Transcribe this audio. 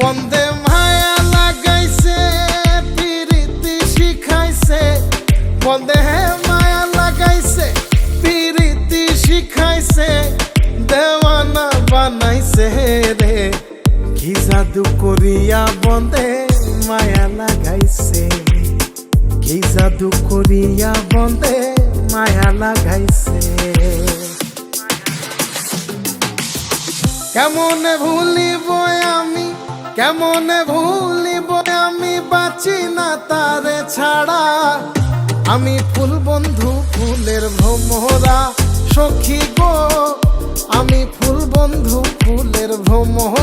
বন্দে মায়া লাগাইছে পিরিতি শিখাইছে, বন্দে মায়া লাগাইছে পিরিতি শিখাইছে, দেওয়ানা বানাইছে রে। কি জাদু করিয়া বন্দে মায়া লাগাইছে, কি জাদু করিয়া বন্দে মায়া লাগাইছে। কেমনে ভুলিব আমি, কেমনে ভুলিব আমি, বাঁচি না তারে ছাড়া। আমি ফুল বন্ধু ফুলের ভ্রমরা সখী গো, আমি ফুল বন্ধু ফুলের ভ্রমরা।